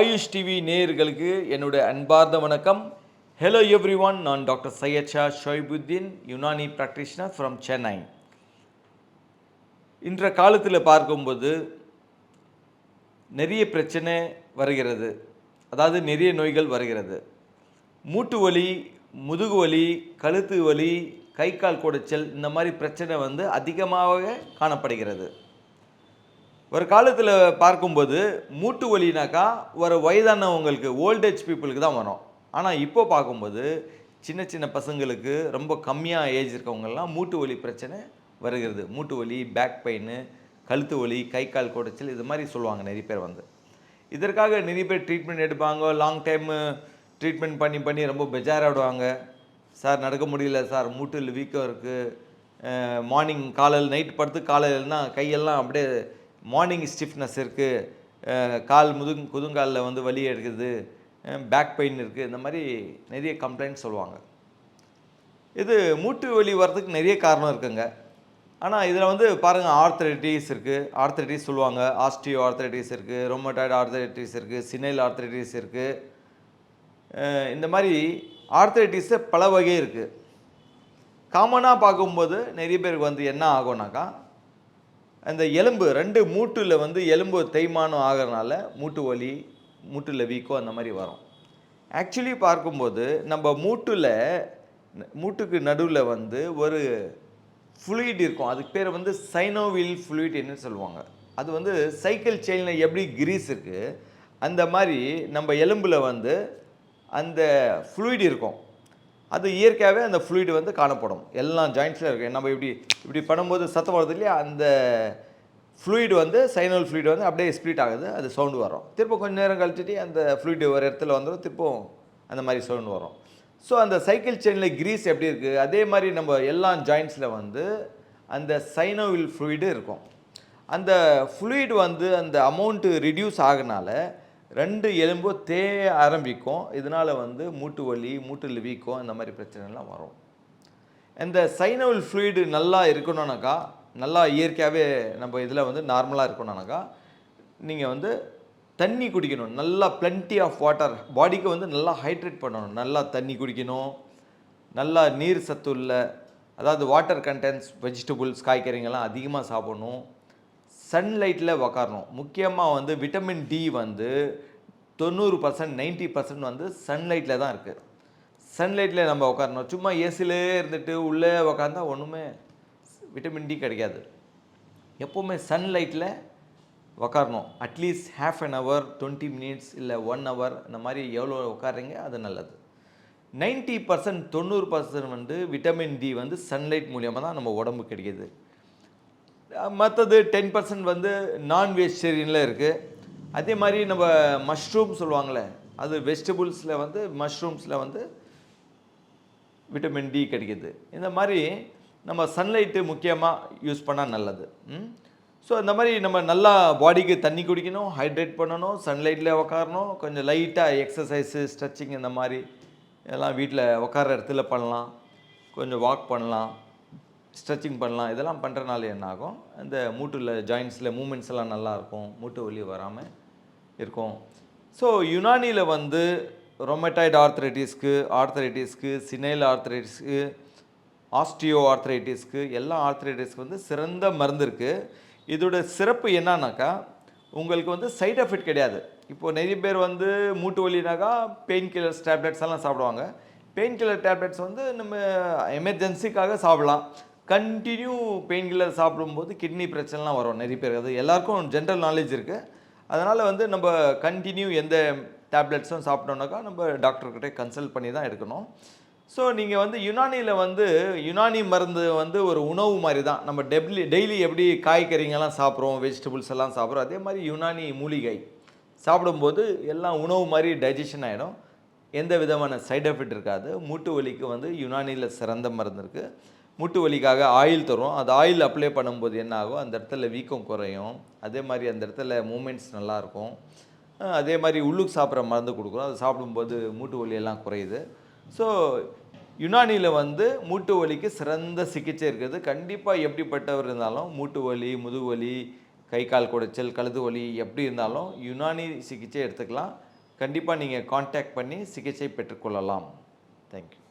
AYUSH TV நேயர்களுக்கு என்னுடைய அன்பார்ந்த வணக்கம். ஹலோ எவ்ரி ஒன், நான் doctor Syed Shah Shoaibuddin, Unani practitioner from Chennai. இன்ற காலத்தில் பார்க்கும்போது நிறைய பிரச்சனை வருகிறது, அதாவது நிறைய நோய்கள் வருகிறது. மூட்டு வலி, முதுகு வலி, கழுத்து வலி, கை கால் குடைச்சல், இந்த மாதிரி பிரச்சனை அதிகமாக காணப்படுகிறது. ஒரு காலத்தில் பார்க்கும்போது மூட்டு வலினாக்கா ஒரு வயதானவங்களுக்கு, ஓல்டேஜ் பீப்புளுக்கு தான் வரும். ஆனால் இப்போ பார்க்கும்போது சின்ன சின்ன பசங்களுக்கு, ரொம்ப கம்மியாக ஏஜ் இருக்கவங்கெல்லாம் மூட்டு வலி பிரச்சனை வருகிறது. மூட்டு வலி, பேக் பெயின், கழுத்து வலி, கை கால் குடைச்சல், இது மாதிரி சொல்லுவாங்க நிறைய பேர் இதற்காக நிறைய பேர் ட்ரீட்மெண்ட் எடுப்பாங்க. லாங் டைம் ட்ரீட்மெண்ட் பண்ணி பண்ணி ரொம்ப பெஜாராகிடுவாங்க. சார் நடக்க முடியல சார், மூட்டில் வீக்கம் இருக்குது, மார்னிங் காலையில் நைட் படுத்து காலையில்னா கையெல்லாம் அப்படியே மார்னிங் ஸ்டிஃப்னஸ் இருக்குது, கால் குதுங்காலில் வலி எடுக்குது, பேக் பெயின் இருக்குது, இந்த மாதிரி நிறைய கம்ப்ளைண்ட் சொல்லுவாங்க. இது மூட்டு வலி வர்றதுக்கு நிறைய காரணம் இருக்குங்க. ஆனால் இதில் பாருங்கள், ஆர்த்ரைட்டிஸ் இருக்குது, ஆர்த்ரைட்டிஸ் சொல்லுவாங்க, ஆஸ்டியோ ஆர்த்ரைட்டிஸ் இருக்குது, ரொமட்டாய்டு ஆர்த்ரைட்டிஸ் இருக்குது, சினைல் ஆர்த்ரைட்டிஸ் இருக்குது. இந்த மாதிரி ஆர்த்ரைட்டிஸு பல வகை இருக்குது. காமனாக பார்க்கும்போது நிறைய பேருக்கு என்ன ஆகும்னாக்கா, அந்த எலும்பு ரெண்டு மூட்டில் எலும்பு தேய்மானம் ஆகிறனால மூட்டு வலி, மூட்டில் வீக்கம் அந்த மாதிரி வரும். ஆக்சுவலி பார்க்கும்போது நம்ம மூட்டுக்கு நடுவில் ஒரு ஃப்ளூயிட் இருக்கும். அதுக்கு பேர் சைனோவில் ஃப்ளூயிட் என்ன சொல்லுவாங்க. அது சைக்கிள் செயினில் எப்படி கிரீஸ் இருக்குது, அந்த மாதிரி நம்ம எலும்பில் அந்த ஃப்ளூயிட் இருக்கும். அது இயற்கையாகவே அந்த ஃப்ளூயிட் காணப்படும். எல்லா ஜாயிண்ட்ஸில் இருக்குது. நம்ம இப்படி பண்ணும்போது சத்தம் வருது இல்லையா, அந்த ஃப்ளூயிட் சைனல் ஃப்ளூயிட் அப்படியே ஸ்ப்ளிட் ஆகுது, அது சவுண்டு வரும். திரும்ப கொஞ்சம் நேரம் கழிச்சுட்டு அந்த ஃப்ளூயிட் ஒரு இடத்துல வந்துடும், திருப்பம் அந்த மாதிரி சவுண்டு வரும். ஸோ அந்த சைக்கிள் செயினில் கிரீஸ் எப்படி இருக்குது, அதே மாதிரி நம்ம எல்லா ஜாயிண்ட்ஸில் அந்த சைனோவில் ஃப்ளூயிடு இருக்கும். அந்த ஃப்ளூயிட் அந்த அமௌண்ட்டு ரிடியூஸ் ஆகினால ரெண்டு எலும்பு தேய ஆரம்பிக்கும். இதனால் மூட்டு வலி, மூட்டில் வீக்கம், இந்த மாதிரி பிரச்சனைலாம் வரும். இந்த சைனோவில் ஃப்ளூயிடு நல்லா இருக்கணும்னாக்கா, நல்லா இயற்கையாகவே நம்ம இதில் நார்மலாக இருக்கணும்னாக்கா, நீங்கள் தண்ணி குடிக்கணும். நல்லா பிளென்டி ஆஃப் வாட்டர், பாடிக்கு நல்லா ஹைட்ரேட் பண்ணணும். நல்லா தண்ணி குடிக்கணும். நல்லா நீர் சத்து உள்ள, அதாவது வாட்டர் கண்டென்ட்ஸ், வெஜிடபிள்ஸ், காய்கறிங்கள்லாம் அதிகமாக சாப்பிடணும். சன்லைட்டில் உக்காரணும். முக்கியமாக விட்டமின் டி 90%, 90% சன்லைட்டில் தான் இருக்குது. சன்லைட்டில் நம்ம உட்காரணும். சும்மா ஏசிலே இருந்துட்டு உள்ளே உக்காந்தா ஒன்றுமே விட்டமின் டி கிடைக்காது. எப்போவுமே சன்லைட்டில் உக்காரணும். அட்லீஸ்ட் ½ an hour, 20 minutes இல்லை 1 hour, இந்த மாதிரி எவ்வளோ உட்காருங்க அது நல்லது. 90%, 90% விட்டமின் டி சன்லைட் மூலியமாக தான் நம்ம உடம்பு கிடைக்கிது. மற்றது 10% நான் வெஜிடேரியனில் இருக்குது. அதே மாதிரி நம்ம மஷ்ரூம் சொல்லுவாங்களே, அது வெஜிடபிள்ஸில் மஷ்ரூம்ஸில் விட்டமின் டி கிடைக்கிது. இந்த மாதிரி நம்ம சன்லைட்டு முக்கியமாக யூஸ் பண்ணால் நல்லது. ஸோ இந்த மாதிரி நம்ம நல்லா பாடிக்கு தண்ணி குடிக்கணும், ஹைட்ரேட் பண்ணணும், சன்லைட்டில் உக்காரணும், கொஞ்சம் லைட்டாக எக்ஸசைஸு, ஸ்ட்ரெச்சிங், இந்த மாதிரி எல்லாம் வீட்டில் உட்கார இடத்துல பண்ணலாம். கொஞ்சம் வாக் பண்ணலாம், ஸ்ட்ரெச்சிங் பண்ணலாம். இதெல்லாம் பண்ணுறனால என்ன ஆகும், அந்த மூட்டில் ஜாயின்ஸில் மூமெண்ட்ஸ் எல்லாம் நல்லாயிருக்கும், மூட்டு வலி வராமல் இருக்கும். ஸோ யுனானியில் ரொமட்டாய்டு ஆர்த்ரைட்டிஸ்க்கு, சினைல் ஆர்த்ரைட்டிஸ்க்கு, ஆஸ்டியோ ஆர்த்ரைட்டிஸ்க்கு, எல்லா ஆர்த்ரைட்டிஸ்க்கு சிறந்த மருந்து இருக்குது. இதோட சிறப்பு என்னன்னாக்கா, உங்களுக்கு சைட் எஃபெக்ட் கிடையாது. இப்போது நிறைய பேர் மூட்டு வலினாக்கா பெயின் கில்லர்ஸ் டேப்லெட்ஸ் எல்லாம் சாப்பிடுவாங்க. பெயின் கில்லர் டேப்லெட்ஸ் நம்ம எமர்ஜென்சிக்காக சாப்பிடலாம். கண்டினியூ பெயின் கில்லர் சாப்பிடும்போது கிட்னி பிரச்சனைலாம் வரும் நிறைய பேர். அது எல்லாருக்கும் ஜென்ரல் நாலேஜ் இருக்குது. அதனால் நம்ம கண்டினியூ எந்த டேப்லெட்ஸும் சாப்பிட்டோம்னாக்கா நம்ம டாக்டர்கிட்ட கன்சல்ட் பண்ணி தான் எடுக்கணும். ஸோ நீங்கள் யுனானியில் யுனானி மருந்து ஒரு உணவு மாதிரி தான். நம்ம டெய்லி எப்படி காய்கறிங்கெல்லாம் சாப்பிட்றோம், வெஜிடபிள்ஸ் எல்லாம் சாப்பிட்றோம், அதே மாதிரி யுனானி மூலிகை சாப்பிடும்போது எல்லாம் உணவு மாதிரி டைஜஷன் ஆகிடும். எந்த விதமான சைட் எஃபெக்ட் இருக்காது. மூட்டு வலிக்கு யுனானியில் சிறந்த மருந்து இருக்குது. மூட்டு வலிக்காக ஆயில் தரும். அது ஆயில் அப்ளை பண்ணும்போது என்ன ஆகும், அந்த இடத்துல வீக்கம் குறையும். அதே மாதிரி அந்த இடத்துல மூமெண்ட்ஸ் நல்லாயிருக்கும். அதே மாதிரி உள்ளுக்கு சாப்பிட்ற மருந்து கொடுக்குறோம். அது சாப்பிடும்போது மூட்டு வலியெல்லாம் குறையுது. ஸோ யுனானியில் மூட்டு வலிக்கு சிறந்த சிகிச்சை இருக்குது. கண்டிப்பாக எப்படிப்பட்டவர் இருந்தாலும் மூட்டு வலி, முதுகு வலி, கை கால் குடைச்சல், கழுத்து வலி எப்படி இருந்தாலும் யுனானி சிகிச்சை எடுத்துக்கலாம். கண்டிப்பாக நீங்கள் காண்டாக்ட் பண்ணி சிகிச்சை பெற்றுக்கொள்ளலாம். தேங்க்யூ.